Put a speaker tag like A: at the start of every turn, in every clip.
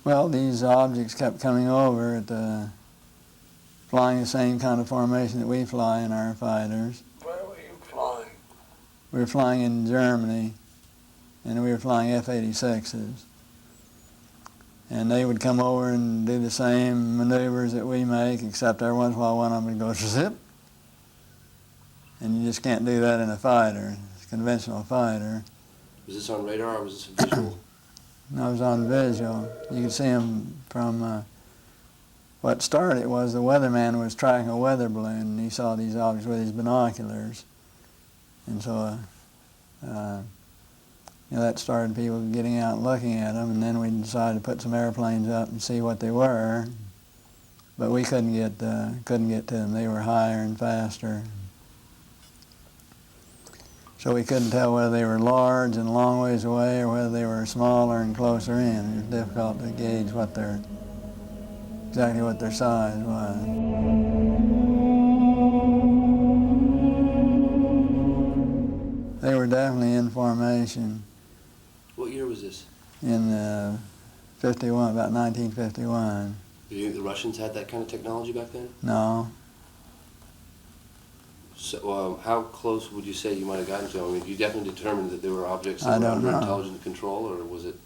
A: Well, these objects kept coming over flying the same kind of formation that we fly in our fighters.
B: Where were you flying?
A: We were flying in Germany, and we were flying F-86s. And they would come over and do the same maneuvers that we make, except every once in a while one of them would go zip. And you just can't do that in a fighter, a conventional fighter.
C: Was this on radar or was this visual?
A: No, it was on visual. You could see them from what started was the weatherman was tracking a weather balloon, and he saw these objects with his binoculars. And so that started people getting out and looking at them, and then we decided to put some airplanes up and see what they were. But we couldn't get to them. They were higher and faster. So we couldn't tell whether they were large and a long ways away or whether they were smaller and closer in. It was difficult to gauge exactly what their size was. They were definitely in formation.
C: What year was this?
A: In 51, about 1951.
C: Do you think the Russians had that kind of technology back then?
A: No.
C: So how close would you say you might have gotten to them? I mean, you definitely determined that there were objects that were under intelligent control, or was it?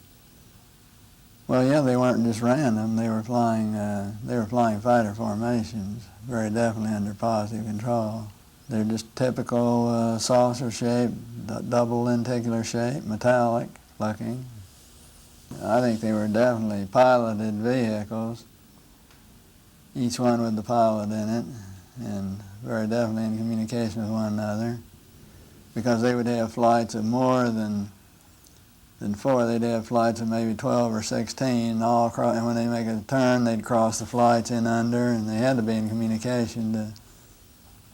A: Well, yeah, they weren't just random. They were flying fighter formations, very definitely under positive control. They're just typical saucer shape, double lenticular shape, metallic looking. I think they were definitely piloted vehicles, each one with the pilot in it, and very definitely in communication with one another, because they would have flights of more than 4. They'd have flights of maybe 12 or 16, and when they make a turn, they'd cross the flights in under, and they had to be in communication to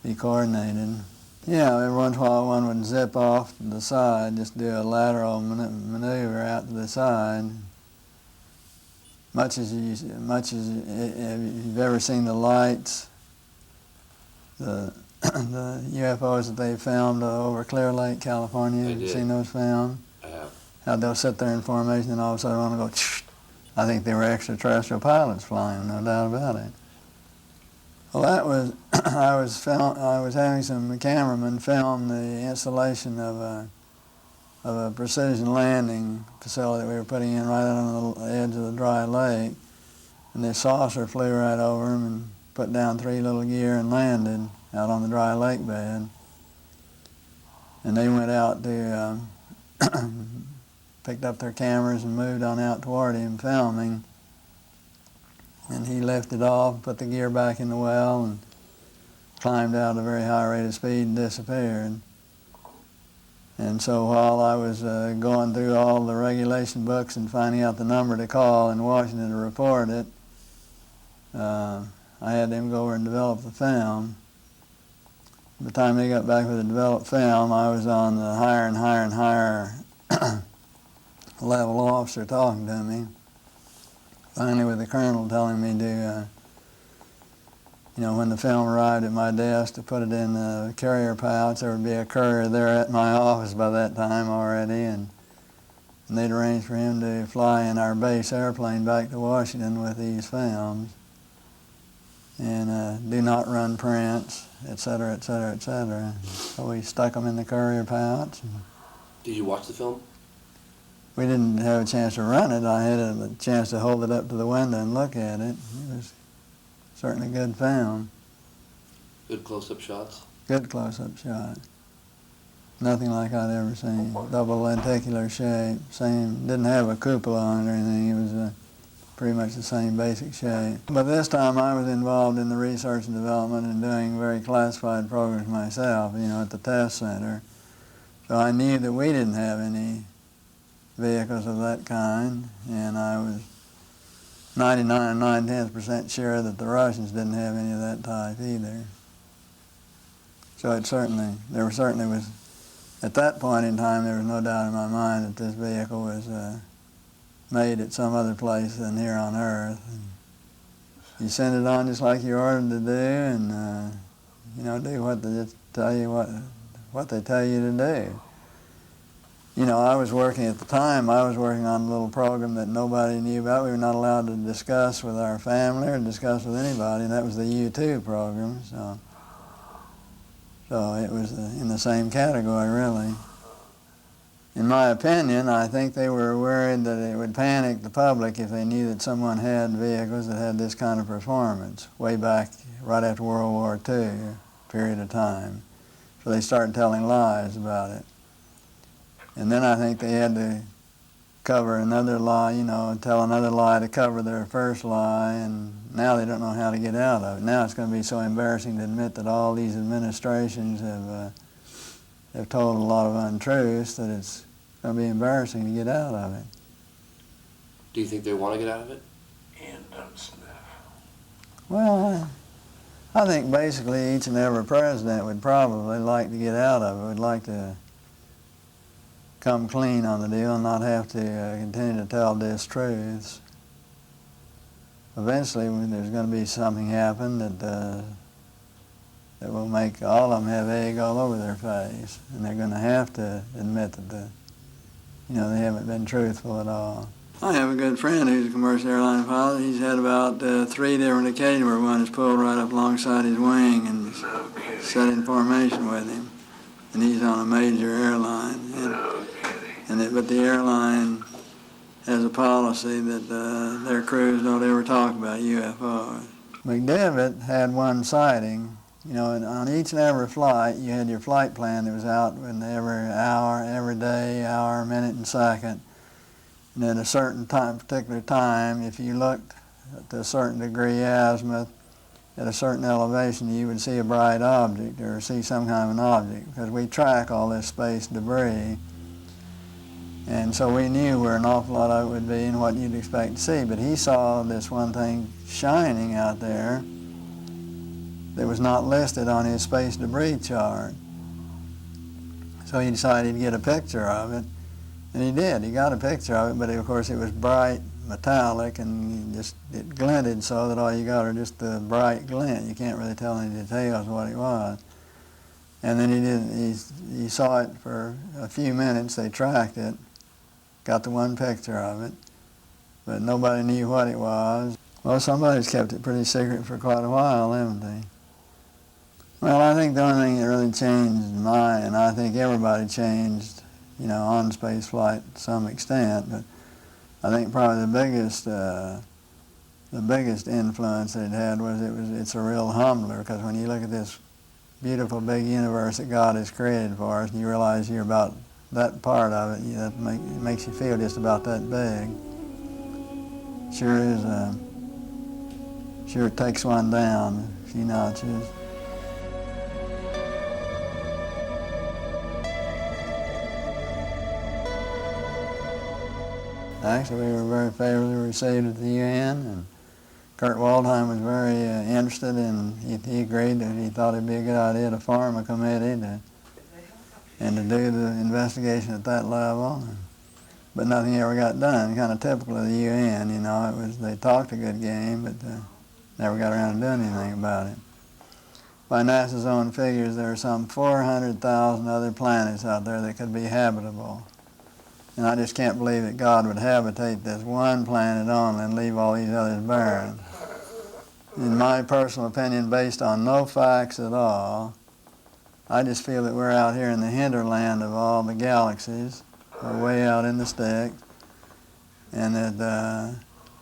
A: be coordinated. Yeah, every once in a while one would zip off to the side, just do a lateral maneuver out to the side. Much as you've ever seen the lights, the UFOs that they filmed over Clear Lake, California. Have you seen those filmed?
C: I have.
A: How they'll sit there in formation and all of a sudden want to go, I think they were extraterrestrial pilots flying, no doubt about it. Well, that was, I was having some cameramen film the installation of a precision landing facility that we were putting in right on the edge of the dry lake. And this saucer flew right over them and put down 3 little gear and landed out on the dry lake bed. And they went out to, picked up their cameras and moved on out toward him filming. And he lifted off, put the gear back in the well, and climbed out at a very high rate of speed and disappeared. And so while I was going through all the regulation books and finding out the number to call in Washington to report it, I had them go over and develop the film. By the time they got back with the developed film, I was on the higher and higher and higher level officer talking to me. Finally, with the colonel telling me to, when the film arrived at my desk, to put it in the carrier pouch. There would be a courier there at my office by that time already, and they'd arranged for him to fly in our base airplane back to Washington with these films, and do not run prints, et cetera, et cetera, et cetera. So we stuck them in the courier pouch.
C: Did you watch the film?
A: We didn't have a chance to run it. I had a chance to hold it up to the window and look at it. It was certainly good film.
C: Good close-up shots?
A: Good close-up shot. Nothing like I'd ever seen. Double lenticular shape. Same, didn't have a cupola on it or anything. It was pretty much the same basic shape. But this time I was involved in the research and development and doing very classified programs myself, at the test center. So I knew that we didn't have any vehicles of that kind, and I was 99 and 9/10% sure that the Russians didn't have any of that type either. So at that point in time, there was no doubt in my mind that this vehicle was made at some other place than here on Earth. And you send it on just like you're ordered to do, and do what they tell you to do. You know, I was working at the time, I was working on a little program that nobody knew about. We were not allowed to discuss with our family or discuss with anybody, and that was the U2 program. So it was in the same category, really. In my opinion, I think they were worried that it would panic the public if they knew that someone had vehicles that had this kind of performance way back right after World War II, period of time. So they started telling lies about it. And then I think they had to cover another lie, you know, tell another lie to cover their first lie, and now they don't know how to get out of it. Now it's going to be so embarrassing to admit that all these administrations have told a lot of untruths that it's going to be embarrassing to get out of it.
C: Do you think they want to get out of it?
A: Well, I think basically each and every president would probably like to get out of it, would like to come clean on the deal and not have to continue to tell distruths. Eventually there's going to be something happen that will make all of them have egg all over their face, and they're going to have to admit that they haven't been truthful at all. I have a good friend who's a commercial airline pilot. He's had about 3 different occasions where one is pulled right up alongside his wing and set in formation with him. And he's on a major airline. But the airline has a policy that their crews don't ever talk about UFOs. McDivitt had one sighting. You know, and on each and every flight, you had your flight plan that was out in every hour, every day, hour, minute, and second. And at a certain time, particular time, if you looked to a certain degree azimuth, at a certain elevation, you would see a bright object or see some kind of an object, because we track all this space debris. And so we knew where an awful lot of it would be and what you'd expect to see. But he saw this one thing shining out there that was not listed on his space debris chart. So he decided to get a picture of it. And he did. He got a picture of it, but of course it was bright, metallic, and it glinted so that all you got are just the bright glint. You can't really tell any details what it was. And then he saw it for a few minutes. They tracked it, got the one picture of it, but nobody knew what it was. Well, somebody's kept it pretty secret for quite a while, haven't they? Well, I think the only thing that really changed and I think everybody changed, on space flight to some extent, but I think probably the biggest influence that it had was it's a real humbler, because when you look at this beautiful big universe that God has created for us, and you realize you're about that part of it, it makes you feel just about that big. Sure takes one down a few notches. Actually, we were very favorably received at the UN, and Kurt Waldheim was very interested, and he agreed that he thought it'd be a good idea to form a committee and to do the investigation at that level. But nothing ever got done, kind of typical of the UN, they talked a good game, but never got around to doing anything about it. By NASA's own figures, there are some 400,000 other planets out there that could be habitable. And I just can't believe that God would habitate this one planet only and leave all these others barren. In my personal opinion, based on no facts at all, I just feel that we're out here in the hinterland of all the galaxies. We're way out in the sticks, and that a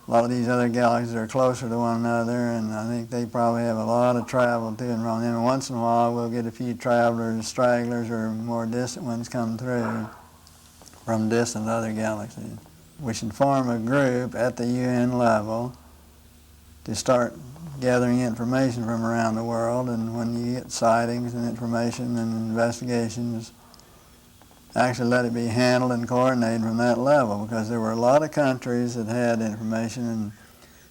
A: lot of these other galaxies are closer to one another, and I think they probably have a lot of travel to and from them. And once in a while, we'll get a few travelers, stragglers, or more distant ones come through from distant other galaxies. We should form a group at the UN level to start gathering information from around the world, and when you get sightings and information and investigations, actually let it be handled and coordinated from that level, because there were a lot of countries that had information, and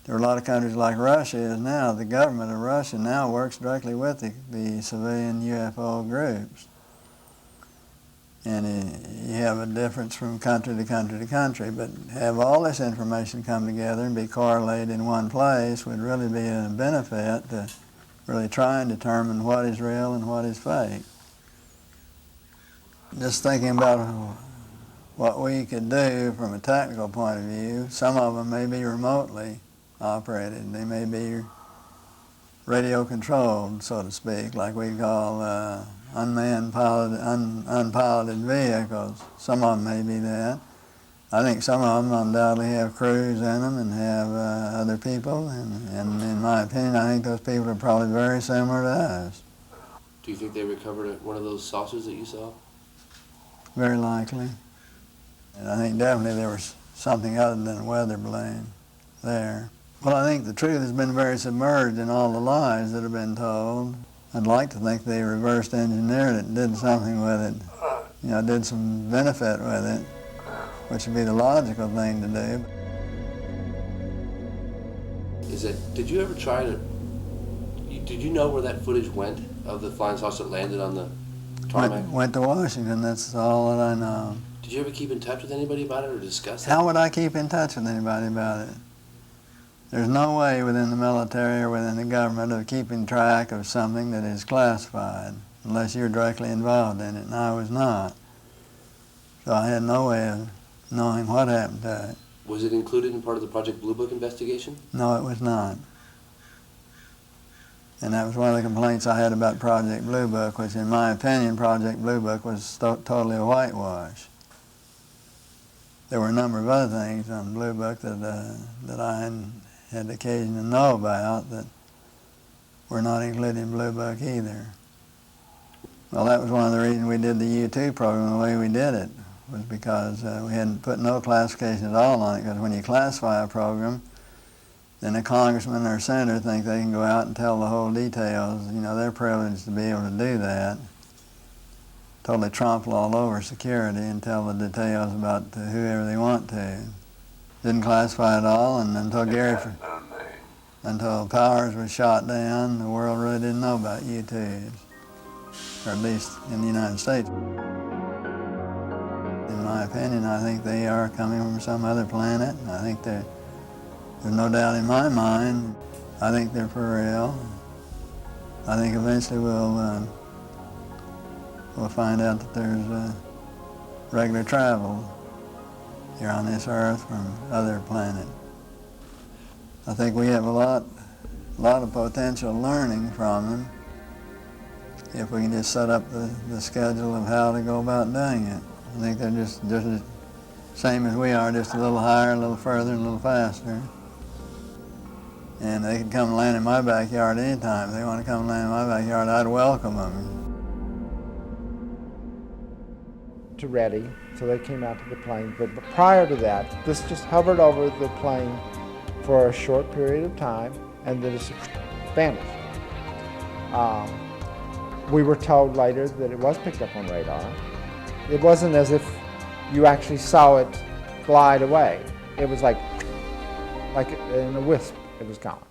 A: there were a lot of countries like Russia is now. The government of Russia now works directly with the civilian UFO groups. And you have a difference from country to country to country, but have all this information come together and be correlated in one place would really be a benefit to really try and determine what is real and what is fake. Just thinking about what we could do from a technical point of view, some of them may be remotely operated. They may be radio controlled, so to speak, like we call unmanned unpiloted vehicles. Some of them may be that. I think some of them undoubtedly have crews in them and have other people, and in my opinion, I think those people are probably very similar to us.
C: Do you think they recovered one of those saucers that you saw?
A: Very likely. And I think definitely there was something other than a weather balloon there. Well, I think the truth has been very submerged in all the lies that have been told. I'd like to think they reversed engineered it and did something with it, did some benefit with it, which would be the logical thing to do.
C: Did you ever try to, did you know where that footage went of the flying saucer that landed on the tarmac?
A: Went to Washington, that's all that I know.
C: Did you ever keep in touch with anybody about it or discuss it?
A: How would I keep in touch with anybody about it? There's no way within the military or within the government of keeping track of something that is classified unless you're directly involved in it, and I was not. So I had no way of knowing what happened to it.
C: Was it included in part of the Project Blue Book investigation?
A: No, it was not. And that was one of the complaints I had about Project Blue Book, which in my opinion, Project Blue Book was totally a whitewash. There were a number of other things on Blue Book that I had occasion to know about that were not included in Blue Book either. Well, that was one of the reasons we did the U2 program the way we did it, was because we hadn't put no classification at all on it, because when you classify a program, then a congressman or a senator think they can go out and tell the whole details. They're privileged to be able to do that. Totally trample all over security and tell the details about whoever they want to. Didn't classify it all, and until Powers was shot down, the world really didn't know about U-2s, or at least in the United States. In my opinion, I think they are coming from some other planet. I think there's no doubt in my mind. I think they're for real. I think eventually we'll find out that there's regular travel here on this Earth from other planets. I think we have a lot of potential learning from them if we can just set up the schedule of how to go about doing it. I think they're just the same as we are, just a little higher, a little further, and a little faster. And they can come land in my backyard anytime. If they want to come land in my backyard, I'd welcome them.
B: To ready, so they came out to the plane. But prior to that, this just hovered over the plane for a short period of time, and then it vanished. We were told later that it was picked up on radar. It wasn't as if you actually saw it glide away. It was like in a wisp, it was gone.